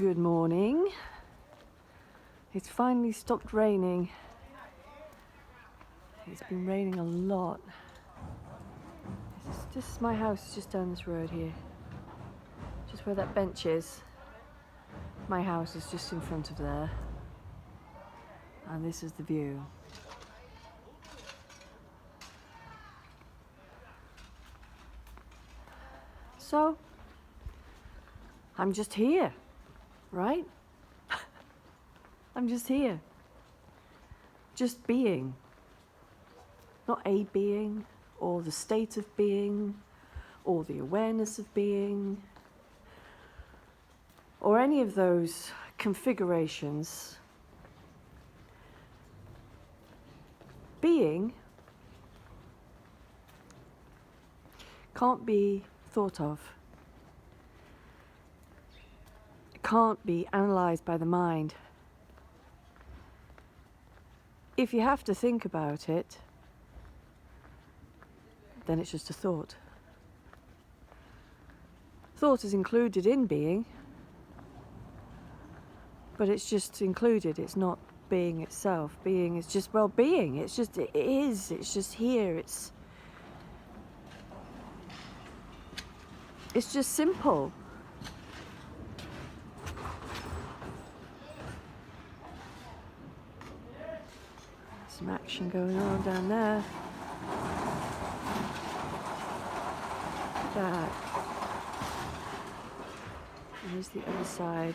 Good morning. It's finally stopped raining. It's been raining a lot. My house is just down this road here. Just where that bench is. My house is just in front of there. And this is the view. So, I'm just here, right? I'm just here. Just being. Not a being, or the state of being, or the awareness of being, or any of those configurations. Being can't be thought of. It can't be analysed by the mind. If you have to think about it, then it's just a thought. Thought is included in being, but it's just included, it's not being itself. Being is just, well, being, it is, it's just here, it's just simple. Some action going on down there. That. And here's the other side.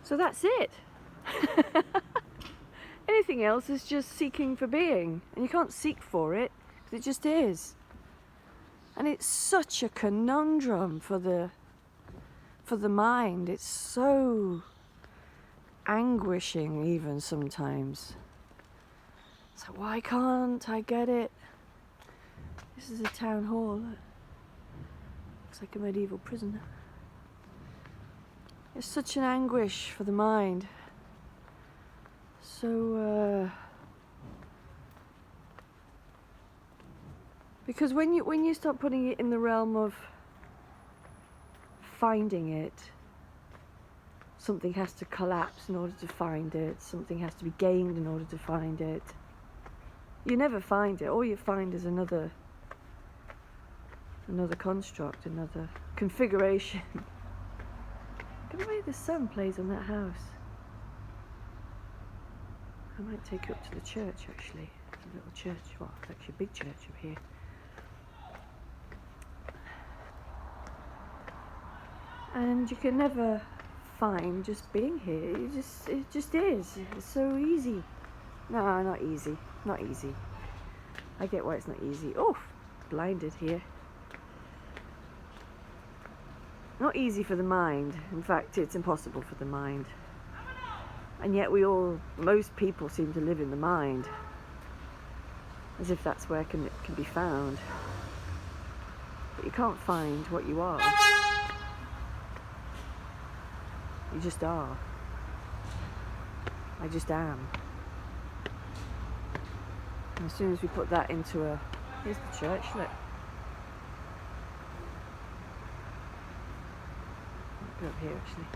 So that's it. Anything else is just seeking for being, and you can't seek for it because it just is. And it's such a conundrum for the mind. It's so anguishing even sometimes. So why can't I get it? This is a town hall. Looks like a medieval prison. It's such an anguish for the mind. So because when you start putting it in the realm of finding it, something has to collapse in order to find it, something has to be gained in order to find it. You never find it. All you find is another construct, another configuration. Look at the way the sun plays on that house. I might take you up to the church, actually. A little church. Well, it's actually a big church up here. And you can never find just being here. It just is. It's so easy. No, not easy. Not easy. I get why it's not easy. Oh, blinded here. Not easy for the mind. In fact, it's impossible for the mind. And yet most people seem to live in the mind, as if that's where it can be found. But you can't find what you are. You just are. I just am. And as soon as we put that into here's the church, look. I'll go up here actually.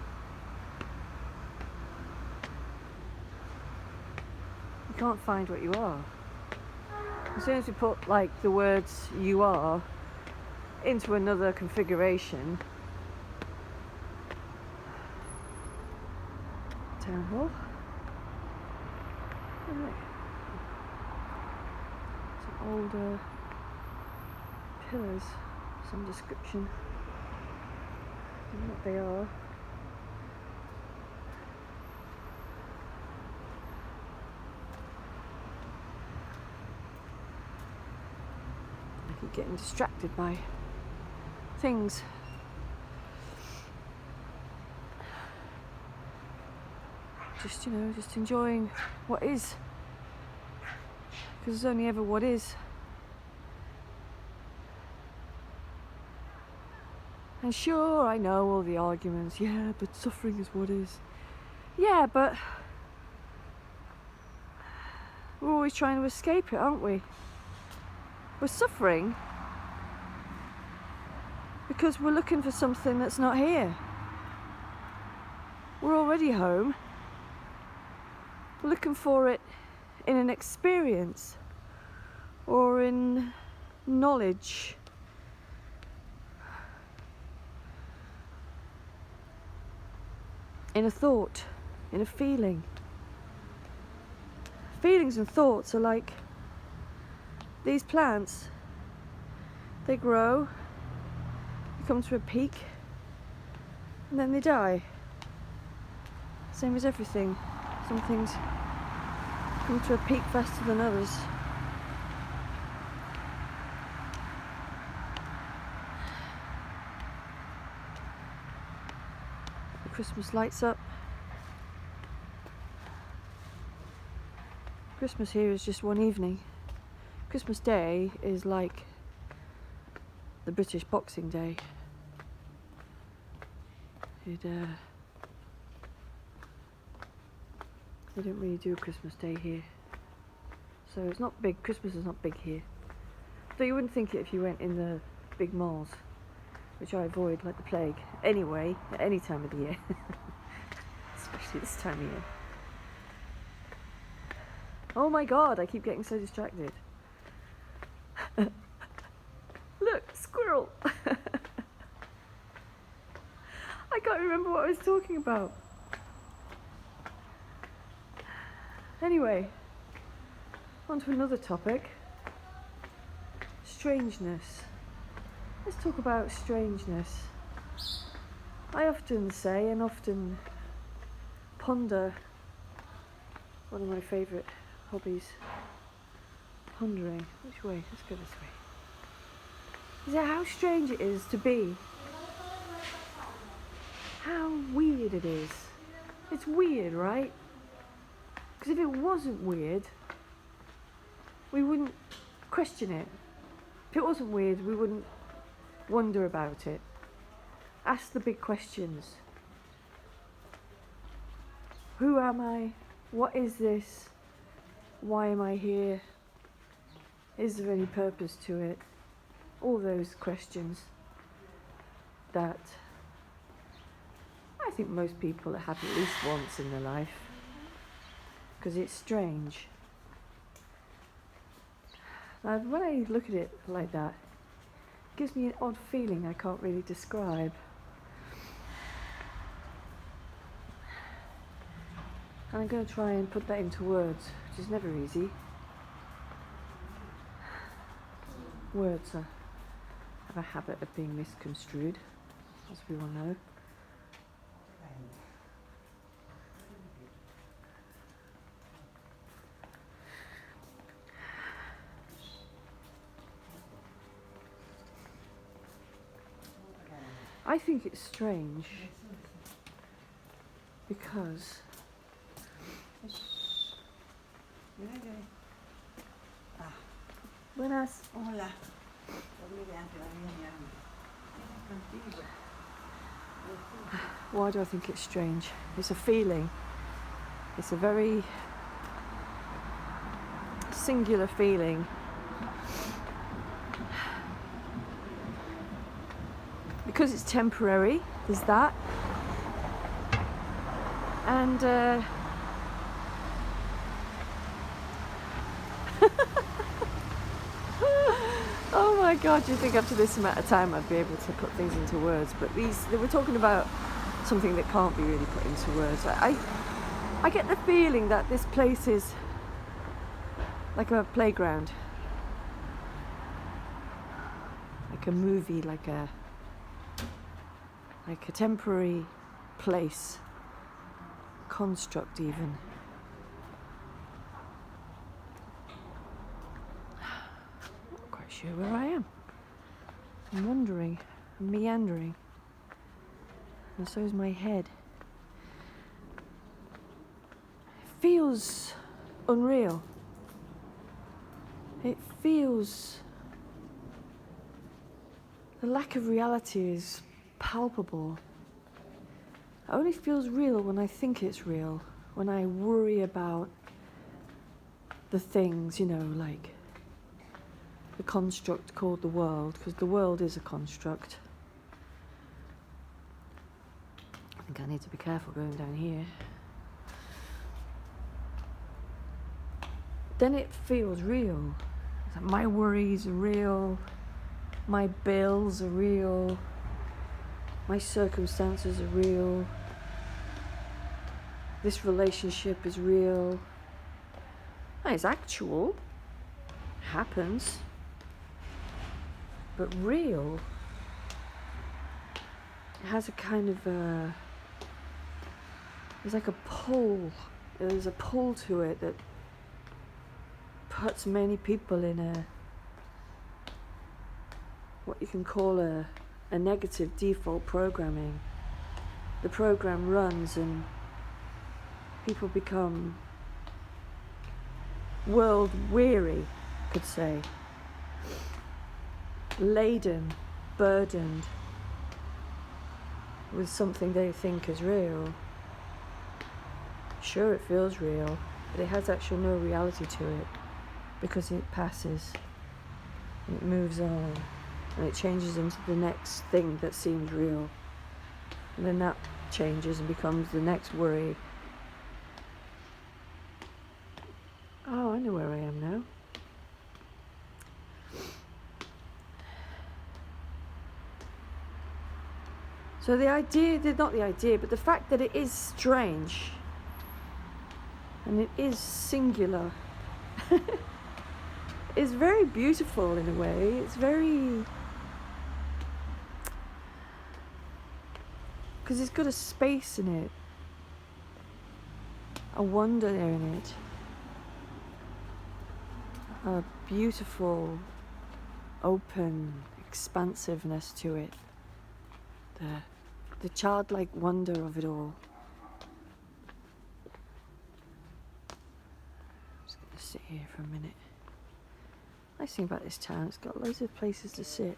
You can't find what you are. As soon as we put like the words you are into another configuration. Town hall. Oh, look. Some older pillars, some description. I don't know what they are. I keep getting distracted by things. Just enjoying what is. Because there's only ever what is. And sure, I know all the arguments. Yeah, but suffering is what is. Yeah, but we're always trying to escape it, aren't we? We're suffering because we're looking for something that's not here. We're already home. We're looking for it in an experience or in knowledge. In a thought, in a feeling. Feelings and thoughts are like these plants. They grow, they come to a peak, and then they die. Same as everything. Some things come to a peak faster than others. The Christmas lights up. Christmas here is just one evening. Christmas Day is like the British Boxing Day. They don't really do Christmas Day here. So it's not big. Christmas is not big here. Though you wouldn't think it if you went in the big malls, which I avoid like the plague. Anyway, at any time of the year. Especially this time of year. Oh my god, I keep getting so distracted. Look, squirrel! I can't remember what I was talking about. Anyway, on to another topic. Strangeness. Let's talk about strangeness. I often say and often ponder, one of my favourite hobbies, pondering. Which way? Let's go this way. Is that how strange it is to be? How weird it is. It's weird, right? Because if it wasn't weird, we wouldn't question it. If it wasn't weird, we wouldn't wonder about it. Ask the big questions. Who am I? What is this? Why am I here? Is there any purpose to it? All those questions that I think most people have at least once in their life, because it's strange. Now, when I look at it like that, it gives me an odd feeling I can't really describe. And I'm going to try and put that into words, which is never easy. Words have a habit of being misconstrued, as we all know. I think it's strange because buenas. Hola. Why do I think it's strange? It's a feeling. It's a very singular feeling. Because it's temporary, there's that. And oh my god, do you think after this amount of time I'd be able to put things into words? But we're talking about something that can't be really put into words. I get the feeling that this place is like a playground, like a movie, like a temporary place, construct even. Not quite sure where I am. I'm wandering, I'm meandering, and so is my head. It feels unreal. It feels... the lack of reality is palpable. It only feels real when I think it's real, when I worry about the things, like the construct called the world, because the world is a construct. I think I need to be careful going down here. Then it feels real. It's like my worries are real, my bills are real, my circumstances are real, this relationship is real. And it's actual, happens, but real. It has a kind of there's like a pull. There's a pull to it that puts many people in what you can call a negative default programming. The program runs and people become world weary, could say, laden, burdened with something they think is real. Sure, it feels real, but it has actually no reality to it, because it passes and it moves on and it changes into the next thing that seems real, and then that changes and becomes the next worry. Oh, I know where I am now. So the idea, not the idea, but the fact that it is strange and it is singular is very beautiful in a way. It's very, because it's got a space in it, a wonder there in it, a beautiful, open expansiveness to it, the childlike wonder of it all. I'm just going to sit here for a minute. Nice thing about this town, it's got loads of places to sit.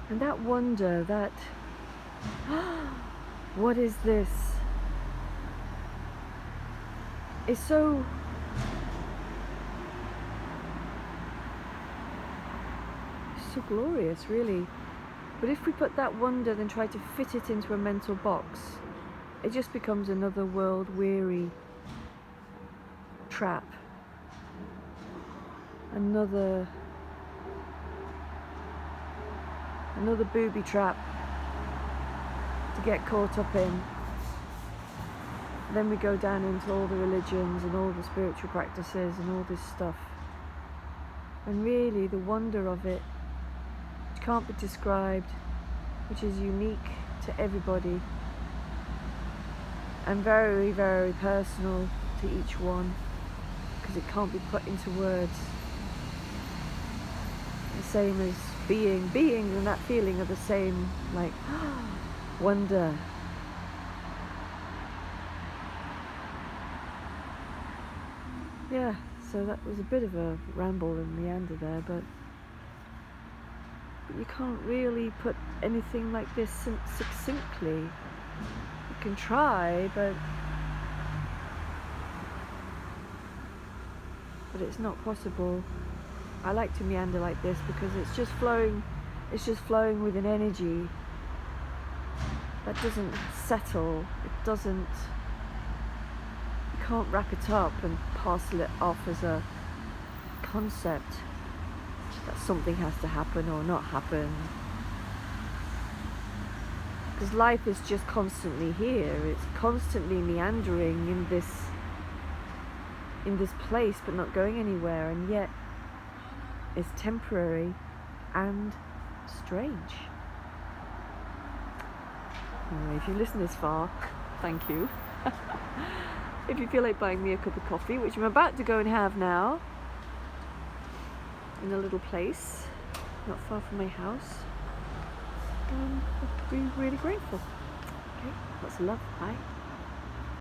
And that wonder, that what is this? It's so glorious, really. But if we put that wonder then try to fit it into a mental box, it just becomes another world-weary trap. Another booby trap to get caught up in. Then we go down into all the religions and all the spiritual practices and all this stuff. And really the wonder of it, which can't be described, which is unique to everybody and very, very personal to each one, because it can't be put into words. The same as being and that feeling are the same, like wonder. Yeah, so that was a bit of a ramble and meander there, but you can't really put anything like this succinctly. You can try, but it's not possible. I like to meander like this because it's just flowing with an energy that doesn't settle. It doesn't, you can't wrap it up and parcel it off as a concept that something has to happen or not happen, because life is just constantly here. It's constantly meandering in this place but not going anywhere, and yet it's temporary and strange. Anyway, if you listen this far, thank you. If you feel like buying me a cup of coffee, which I'm about to go and have now in a little place not far from my house, I'd be really grateful. Okay, lots of love. Bye.